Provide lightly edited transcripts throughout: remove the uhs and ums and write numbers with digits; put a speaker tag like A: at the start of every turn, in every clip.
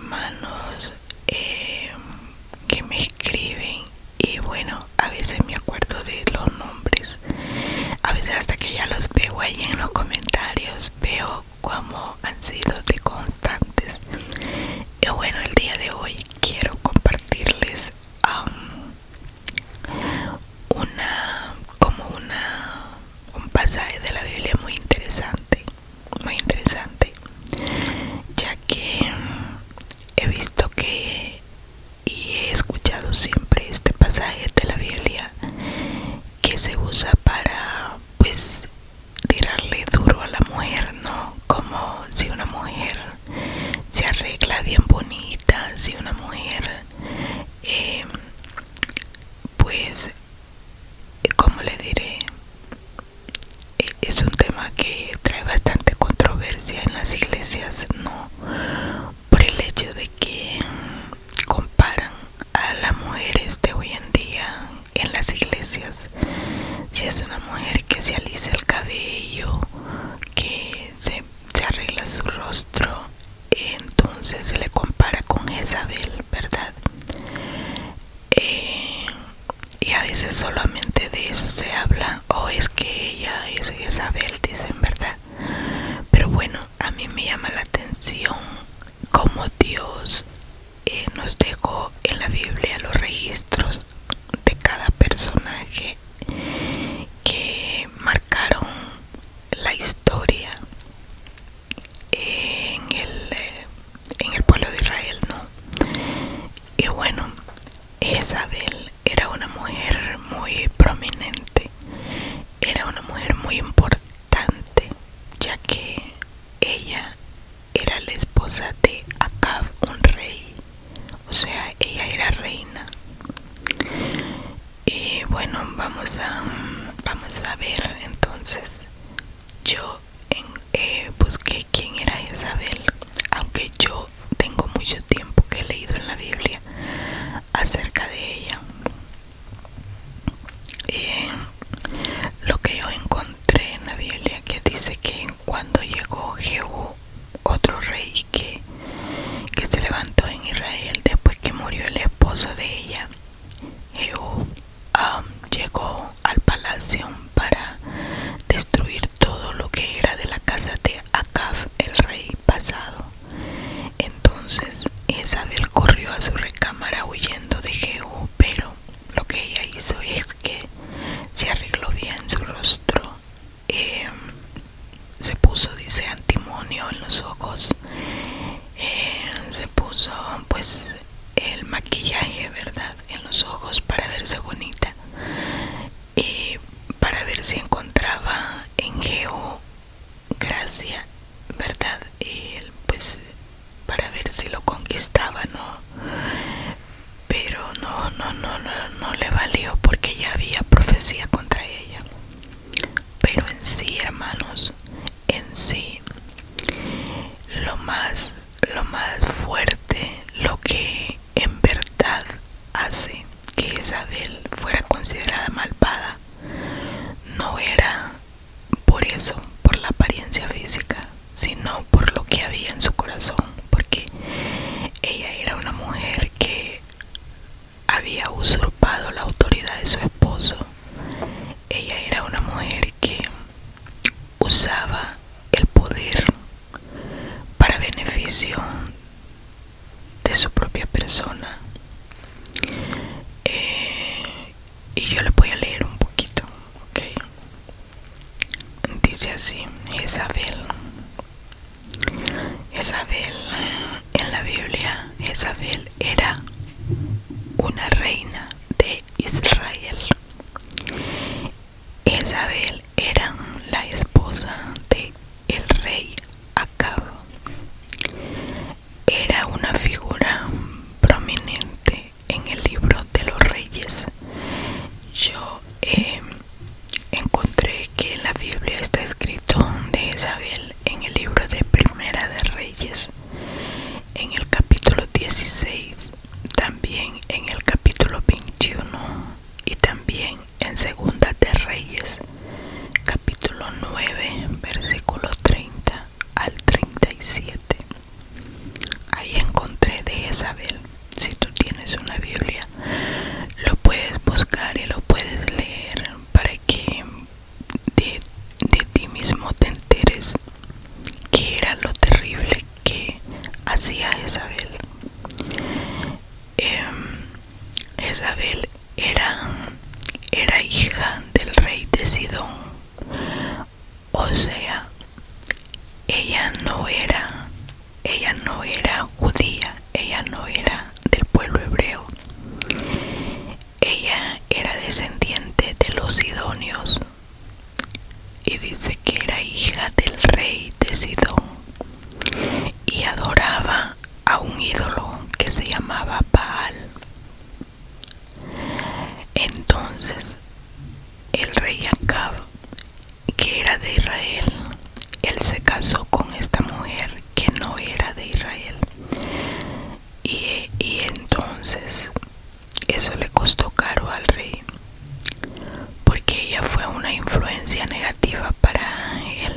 A: hermanos que me escriben y bueno, a veces me acuerdo de los nombres, a veces hasta que ya los veo ahí en los comentarios, veo cómo han sido de constantes. Y bueno, el día de hoy quiero compartirles un pasaje de la Biblia muy interesante, ya que he visto que y he escuchado siempre este pasaje de la Biblia que se usa para pues tirarle duro a la mujer, ¿no? Como si una mujer se arregla bien bonita, si una mujer eh, pues como le diré, es un tema que trae bastante controversia en las iglesias, ¿no? Por el hecho de que comparan a las mujeres de hoy en día en las iglesias. Si es una mujer que se alisa el cabello, que se arregla su rostro, entonces se le compara con Jezabel, ¿verdad? Y a veces solamente de eso se habla, o es que ella es Jezabel, dicen, ¿verdad? Pero bueno, a mí me llama la atención cómo Dios nos dejó en la Biblia los registros de cada personaje que marcaron la historia en el pueblo de Israel, ¿no? Y bueno, Jezabel era una mujer muy prominente, era una mujer muy importante, ya que ella era la esposa de Acab, un rey, o sea, ella era reina. Y bueno, vamos a ver entonces. Yo busqué quién era Jezabel, aunque yo tengo mucho tiempo que he leído en la Biblia acerca de ella. Lo que yo encontré en la Biblia que dice que cuando llegó Jehú, otro rey que se levantó en Israel después que murió el esposo de ella, Jehú llegó al palacio para destruir todo lo que era de la casa de Acab, el rey pasado. Entonces Jezabel corrió a su recámara huyendo de Jehú, pero lo que ella hizo es que se arregló bien su rostro, se puso, dice, antimonio en los ojos, se puso pues el maquillaje, ¿verdad?, en los ojos para verse bonita y para ver si encontraba en Jehú gracia, ¿verdad? Y pues para ver si lo conquistaba, ¿no? Pero no le valió porque ya había profecía contra ella. Pero en sí, hermanos, en sí, lo más fuerte, lo que en verdad hace que Isabel fuera considerada malvada, no era por eso, por la apariencia física, sino por lo que había en su corazón, porque ella era una mujer que había usurpado la autoridad de su esposo. Ella era una mujer que usaba el poder para beneficio de su propia persona. Y yo le voy a leer un poquito, ¿ok? Dice así: Jezabel en la Biblia, Jezabel era una reina de Israel. Jezabel era la esposa de el rey Acab. Era una figura prominente en el libro de los reyes. Yo encontré que en la Biblia está escrito de Jezabel en el libro de Primera de Reyes, en el capítulo 16, también en el capítulo 21 y también en Segunda de Reyes, O sea, ella no era judía, ella no era del pueblo hebreo. Ella era descendiente de los sidonios y dice que era hija del rey de Sidón y adoraba a un ídolo que se llamaba Baal. Entonces el rey Acab, que era de Israel, él se casó con esta mujer que no era de Israel, y entonces eso le costó caro al rey, porque ella fue una influencia negativa para él.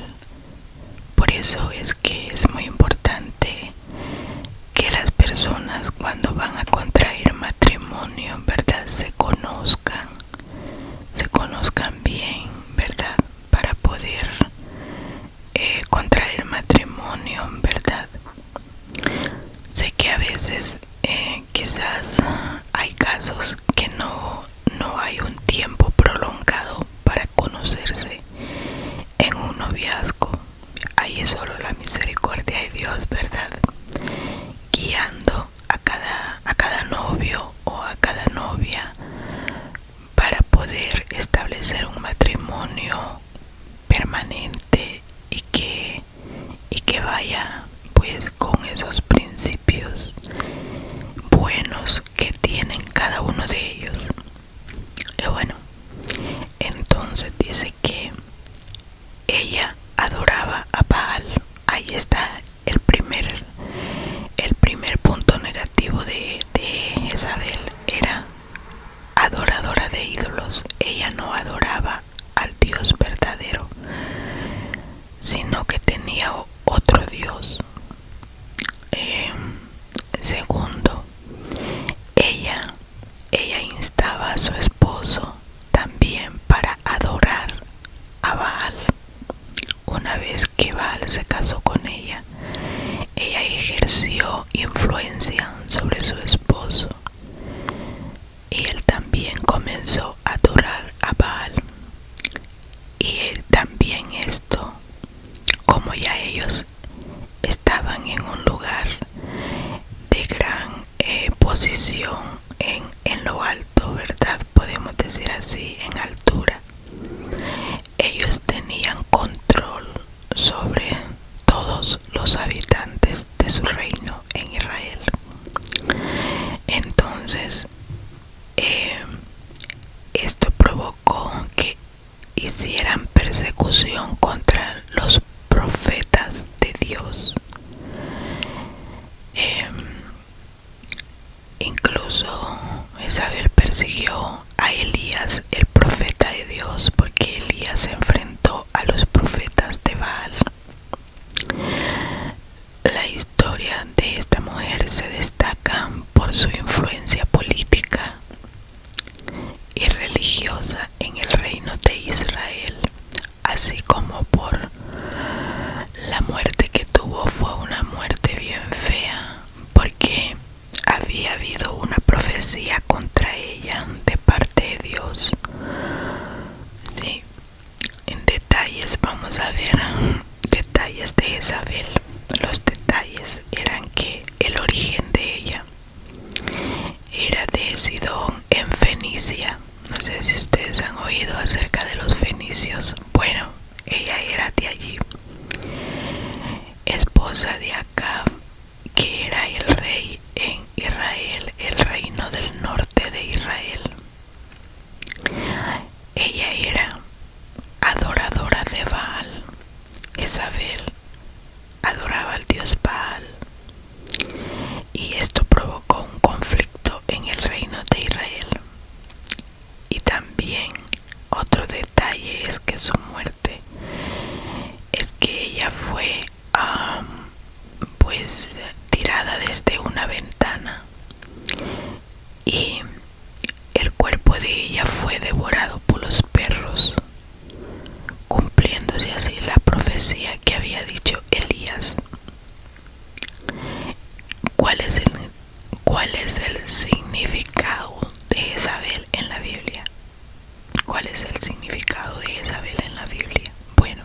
A: Por eso es que es muy importante que las personas, cuando van a contraer matrimonio, ¿verdad?, se conozcan bien, ¿verdad?, para poder contraer matrimonio, ¿verdad? Sé que a veces quizás hay casos que no hay un tiempo prolongado para conocerse en un noviazgo. Ahí es solo la misericordia de Dios, ¿verdad?, guiando a cada novio o a cada novia para poder establecer un matrimonio permanente y que vaya pues con esos principios buenos que tienen cada uno de ellos. Y bueno, entonces dice que ella adoraba a Baal. Ahí está el primer punto negativo de Jezabel. Era adoradora de ídolos. Ella no adoraba al Dios verdadero, sino que tenía otro Dios. Segundo, ella instaba a su esposo también para adorar a Baal. Una vez que Baal se casó con ella, ella ejerció influencia sobre su esposo y él también comenzó a adorar a Baal. Y él también esto, como ya ellos estaban en un lugar de gran posición en lo alto, ¿verdad?, podemos decir así, en altura, ellos tenían control sobre todos los habitantes de su reino en Israel. Entonces esto provocó que hicieran persecución contra los profetas de Dios. Incluso Jezabel persiguió a Elías, el profeta de Dios, porque Elías se enfrentó a los profetas de Baal. La historia de esta mujer se destaca por su influencia política y religiosa en el reino de Israel, así como por la muerte que tuvo. Fue una muerte bien fea, porque había habido una profecía contra ella de parte de Dios. Sí, en detalles vamos a ver detalles de Jezabel. Los detalles eran que el origen de ella era de Sidón, en Fenicia. No sé si ustedes han oído acerca de los fenicios. Bueno, ella era de allí, esposa de Acab, que era el rey en Israel, el reino del norte de Israel. Ella era adoradora de Baal. Jezabel adoraba al dios Baal, y esto provocó un conflicto en el reino de Israel. Y también otro detalle es que su muerte es que ella fue pues tirada desde una ventana y el cuerpo de ella fue devorado por los perros, cumpliéndose así la profecía que había dicho Elías. ¿Cuál es el significado de Jezabel en la Biblia? ¿Cuál es el significado de Jezabel en la Biblia? Bueno,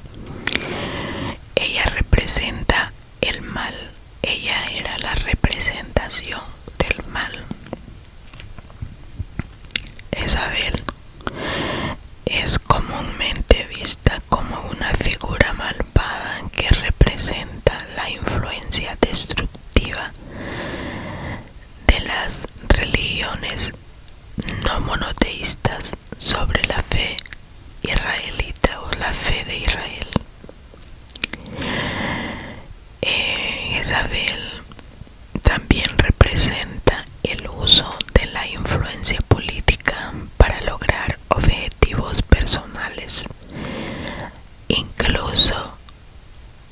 A: Jezabel también representa el uso de la influencia política para lograr objetivos personales, incluso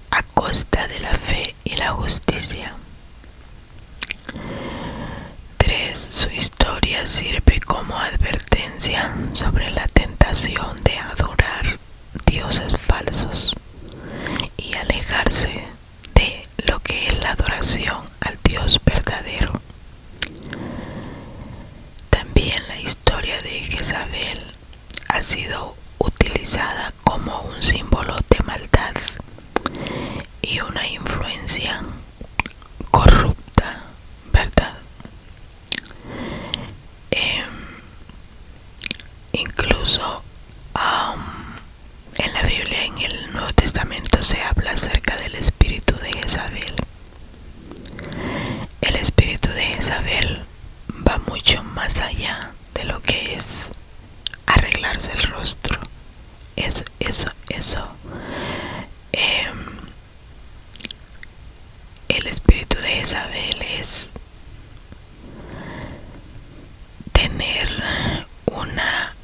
A: a costa de la fe y la justicia. 3. Su historia sirve como advertencia sobre la tentación de adorar dioses falsos y alejarse de lo que es la adoración al Dios verdadero. También la historia de Jezabel ha sido utilizada como un símbolo de maldad y una influencia corrupta, ¿verdad? Incluso en la Biblia, en el Nuevo Testamento, se habla acerca del espíritu de Jezabel. El espíritu de Jezabel va mucho más allá de lo que es arreglarse el rostro. El espíritu de Jezabel es tener una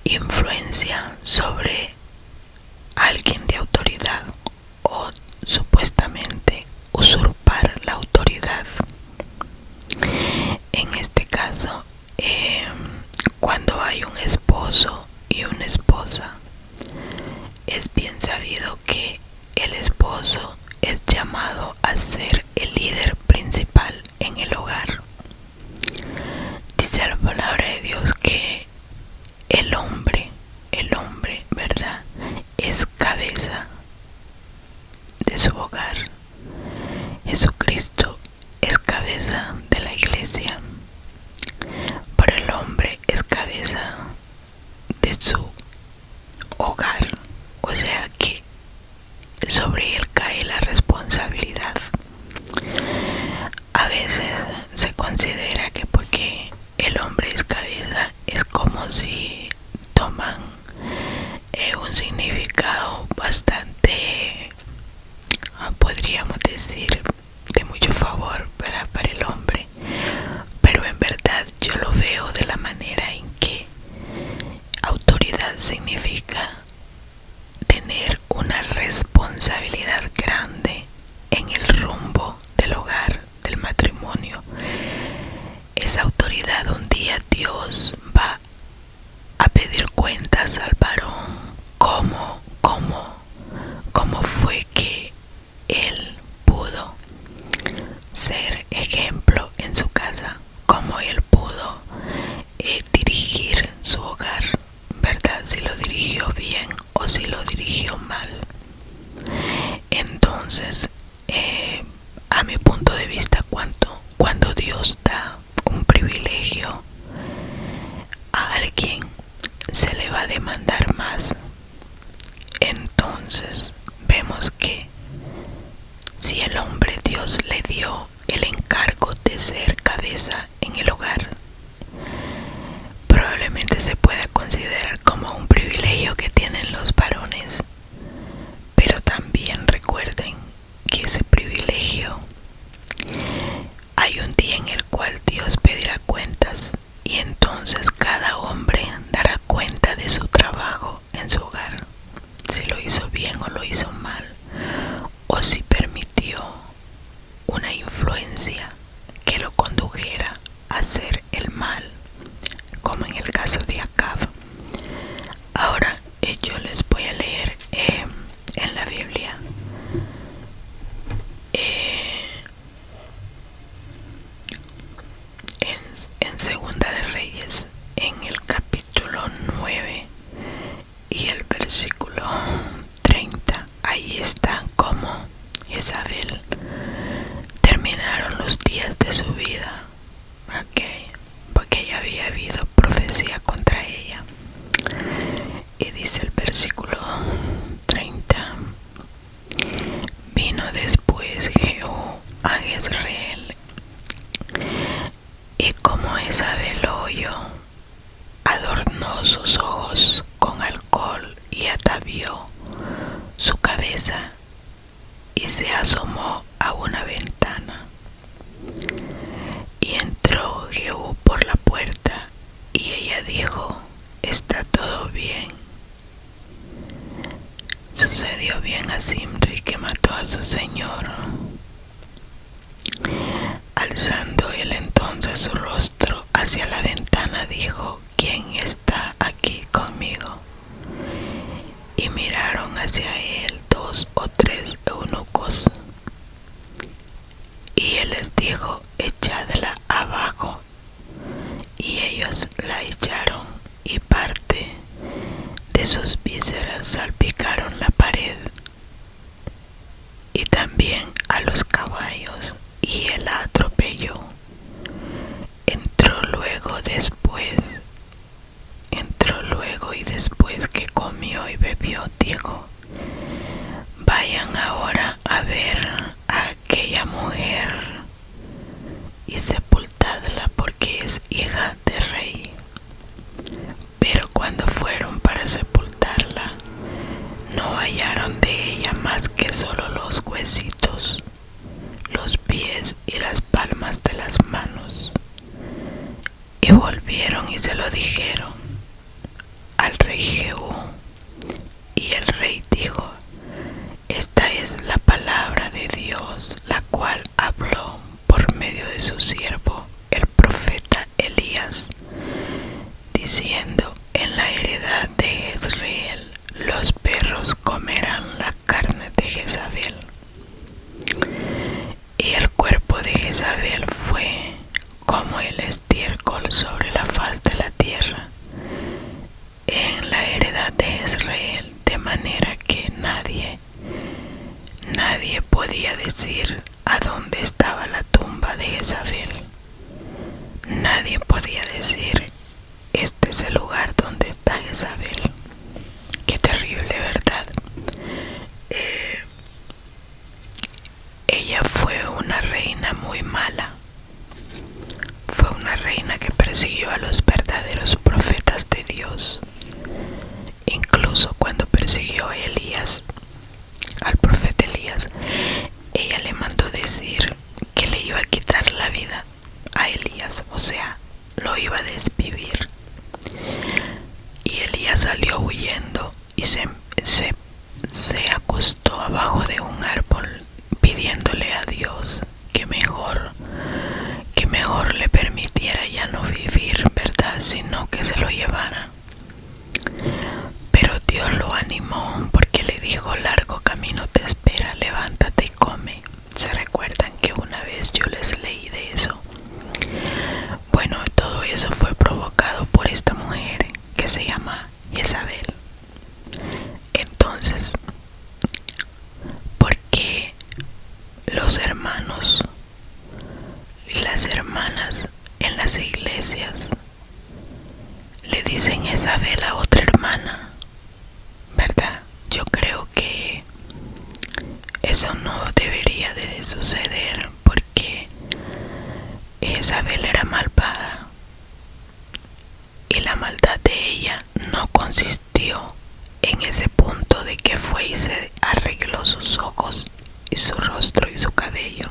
A: influencia sobre alguien de autoridad o supuestamente usurpar la autoridad. En este caso, cuando hay un esposo y una esposa, es bien sabido que el esposo es llamado a ser el líder principal en el hogar. Dice la palabra de Dios que el hombre, ¿verdad?, es cabeza de su hogar. Jesucristo es cabeza de la iglesia, pero el hombre es cabeza de su hogar. O sea que sobre él cae la responsabilidad. A veces se considera que porque el hombre es cabeza es como si toman un significado bastante, podríamos decir, de mucho favor para el hombre, pero en verdad yo lo veo de la manera en que autoridad significa tener una responsabilidad grande en el rumbo del hogar, del matrimonio. Esa autoridad, un día Dios va a pedir cuentas al varón. ¿Cómo fue que él pudo ser ejemplo en su casa? ¿Cómo él pudo dirigir su hogar, ¿verdad? Si lo dirigió bien o si lo dirigió mal. Entonces, a mi punto de vista, cuando Dios da un privilegio a alguien, se le va a demandar más. Entonces vemos que si el hombre, Dios le dio el encargo de ser cabeza en el hogar, probablemente se pueda considerar como un privilegio que tienen los varones. Pero también recuerden que ese privilegio, hay un día en el cual Dios pedirá cuentas, y entonces cada hombre dará cuenta de su trabajo en su hogar, si lo hizo bien o lo hizo mal, o si permitió una influencia que lo condujera a hacer el mal, como en el caso de Acab. Ahora yo les voy a leer en la Biblia en Segunda de Reyes, en el capítulo 9 y el versículo 30. Ahí está como Jezabel terminaron los días de su vida, porque ya había habido profecía contra ella. Y dice el versículo 30: vino después Jehú a Jezreel, y como Jezabel lo oyó, adornó sus ojos con alcohol y atavió su cabeza y se asomó a una ventana sucedió bien a Zimri, que mató a su señor. Alzando él entonces su rostro hacia la ventana, dijo: ¿Quién está aquí conmigo? Y miraron hacia él 2 o 3 eunucos. Y él les dijo: echadla abajo. Y ellos la echaron, y parte de sus vísceras salpicaron la pared y también a los caballos, y él la atropelló. Entró luego y después que comió y bebió, dijo: vayan ahora a ver a aquella mujer y sepultadla, porque es hija de rey. Pero cuando fueron para sepultarla, no hallaron de ella más que solo los huesitos, los pies y las palmas de las manos. Y volvieron y se lo dijeron al rey Jehú. Y el rey dijo: esta es la palabra de Dios, la cual habló por medio de su siervo, el profeta Elías, diciendo: en la heredad de Jezreel los perros comerán la carne de Jezabel. Y el cuerpo de Jezabel fue como el estiércol sobre la faz de la tierra en la heredad de Jezreel, de manera que nadie podía decir a dónde estaba la tumba de Jezabel. Nadie podía decir: este es el lugar donde está Jezabel. Qué terrible, ¿verdad? Ella fue una reina muy mala. Fue una reina que persiguió a los verdaderos profetas de Dios. Incluso cuando persiguió a Elías, al profeta Elías, ella le mandó decir que le iba a quitar la vida a Elías, o sea, lo iba a desvivir. Y Elías salió huyendo y se acostó abajo de un árbol, pidiéndole a Dios que mejor le permitiera ya no vivir, ¿verdad?, sino que se lo llevara. Pero Dios lo animó, porque le dijo: largo camino te espera, levántate y come. ¿Se recuerdan que una vez yo les leí de eso? Bueno, todo eso fue provocado por esta mujer que se llama Jezabel. Entonces, ¿por qué los hermanos y las hermanas en las iglesias le dicen Jezabel a otra hermana? ¿Verdad? Yo creo que eso no debería de suceder, porque Jezabel era malvada y la maldad de ella no consistió en ese punto de que fue y se arregló sus ojos y su rostro y su cabello.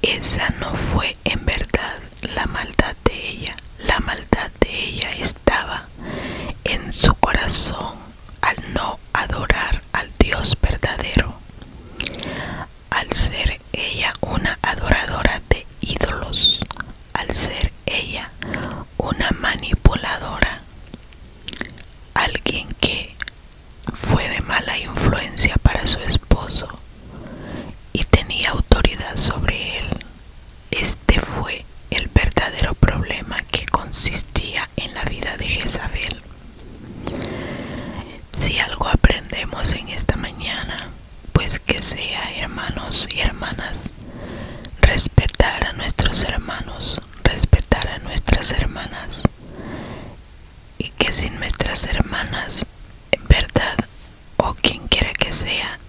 A: Esa no fue en verdad la maldad de ella. La maldad de ella estaba en su corazón al no adorar al Dios verdadero, al ser ella una adoradora de ídolos, al ser ella una manipuladora, alguien que fue de mala influencia para su esposo y tenía autoridad sobre él. Este fue el verdadero problema que consistía en la vida de Jezabel. Si algo aprendemos en esta mañana, pues que sea, hermanos y hermanas, respetar a nuestros hermanos, respetar a nuestras hermanas, y que si nuestras hermanas, en verdad, o quien quiera que sea,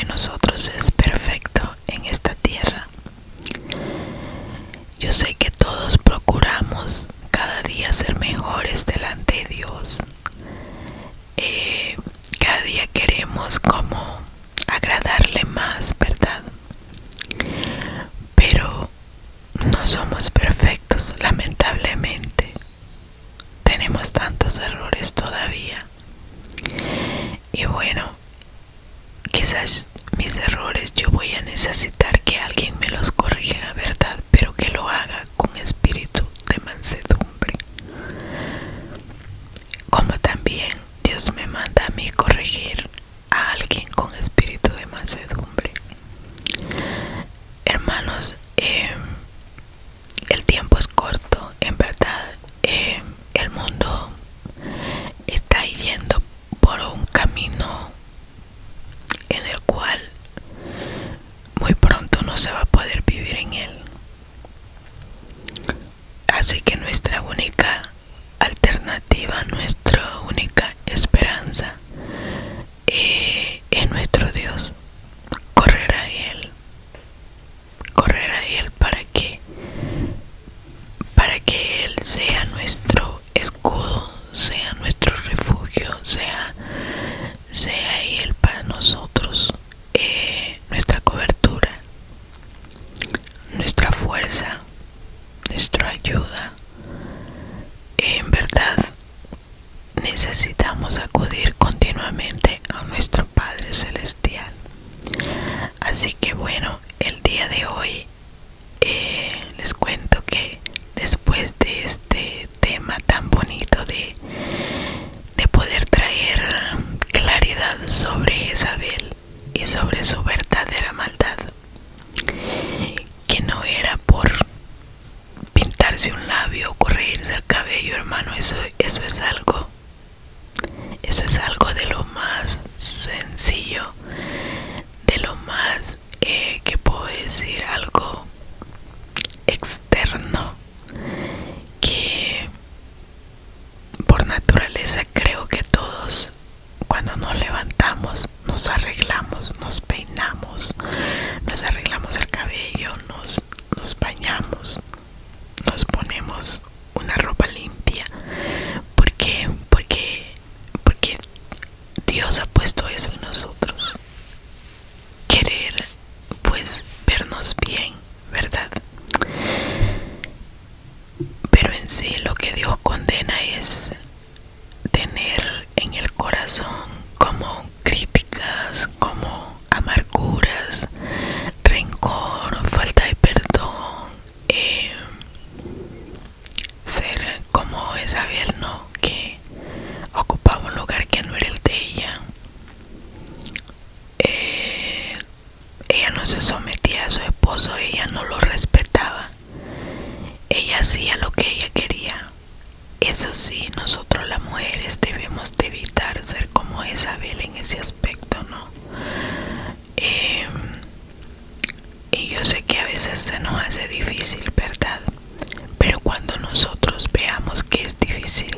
A: nosotros es perfecto en esta tierra. Yo sé que todos procuramos cada día ser mejores delante de Dios. Cada día queremos como agradarle más, ¿verdad? Pero no somos perfectos, lamentablemente. Tenemos tantos errores todavía. Y bueno, quizás mis errores yo voy a necesitar que alguien me los corrija, ¿verdad? Pero que lo haga con espíritu de mansedumbre. Como también Dios me manda a mí corregir a alguien con espíritu de mansedumbre. Hermanos, el tiempo es corto, en verdad. El mundo está yendo por un camino en el cual muy pronto no se va a poder vivir en él. Así que nuestra única alternativa, nuestra única esperanza es nuestro Dios. Correr a Él para que Él sea nuestro escudo, sea nuestro refugio, sea Él para nosotros, nuestra cobertura, nuestra fuerza, nuestra ayuda. En verdad necesitamos acudir continuamente a nuestro Padre Celestial. Así que bueno, el día de hoy les cuento que después de este tema tan bonito de poder traer claridad sobre Jezabel y sobre su verdadera maldad, que no era por pintarse un labio o corregirse el cabello, hermano, eso es algo de lo más sencillo, de lo más que puedo decir, algo externo, que por naturaleza creo que todos cuando nos levantamos nos arreglamos, nos peinamos, nos arreglamos el cabello, nos bañamos, nos ponemos una ropa limpia. ¿Por qué? Porque Dios ha puesto eso en nosotros. Querer pues vernos bien, ¿verdad? Pero en sí lo que Dios condena es tener en el corazón como críticas, como amarguras, rencor, falta de perdón, ser como Jezabel, ¿no? Que ocupaba un lugar que no era el de ella. Ella no se sometía a su esposo, ella no lo respetaba, ella hacía lo que ella quería. Eso sí, nosotros las mujeres debemos de evitar ser como Jezabel en ese aspecto, ¿no? Y yo sé que a veces se nos hace difícil, ¿verdad? Pero cuando nosotros veamos que es difícil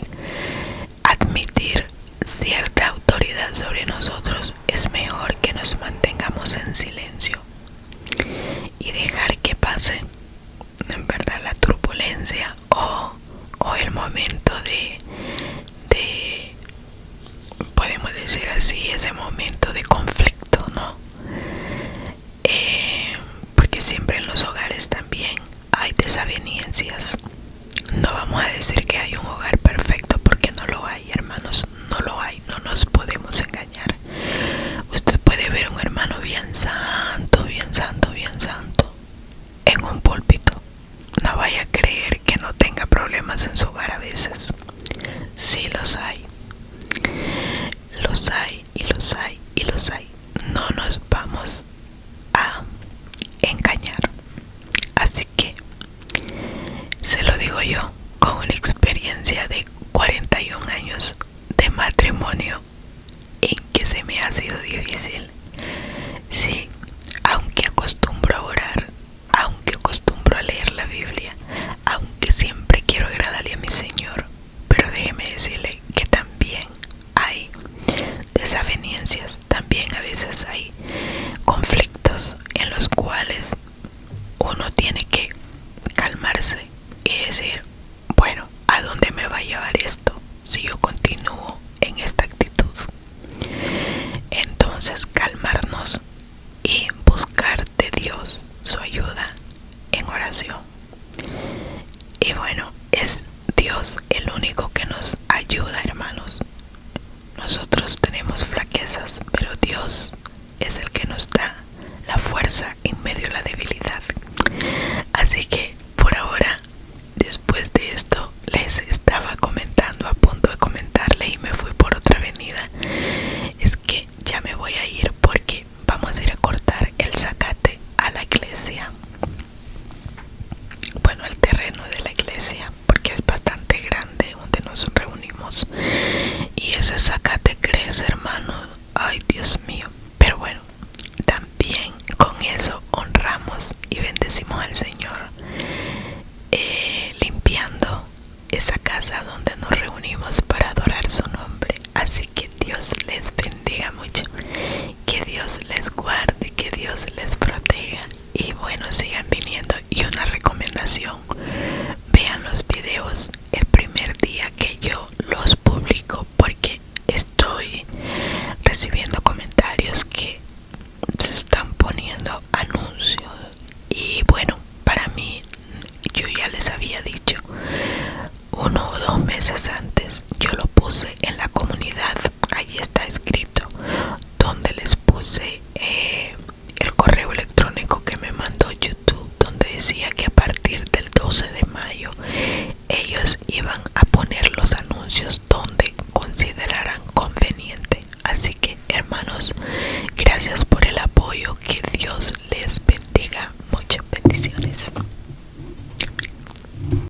A: admitir cierta autoridad sobre nosotros, es mejor que nos mantengamos en silencio y dejar que pase, en verdad, la turbulencia o el momento de podemos decir así, ese momento de conflicto, ¿no? Porque siempre en los hogares también hay desavenencias. No vamos a decir que hay un hogar perfecto, porque no lo hay, hermanos, no lo hay, no nos podemos engañar. Usted puede ver un hermano bien santo, bien santo, bien santo en un púlpito. No vaya a creer que no tenga problemas en su hogar a veces. Sí los hay. Los hay y los hay y los hay. No nos vamos a engañar. Así que nos da la fuerza en medio de la debilidad. Así que por ahora, después de esto, les estaba comentando, a punto de comentarle, y me fui por otra avenida. Es que ya me voy a ir porque vamos a ir a cortar el zacate a la iglesia. Bueno, al terreno de la iglesia, porque es bastante grande donde nos reunimos. Y ese zacate crece, hermano. Ay, Dios mío. Pero bueno, también con eso honramos y bendecimos al Señor, limpiando esa casa donde nos reunimos para adorar su nombre. Así que Dios les bendiga mucho, que Dios les guarde, que Dios les proteja, y bueno, sigan viniendo. Y una recomendación: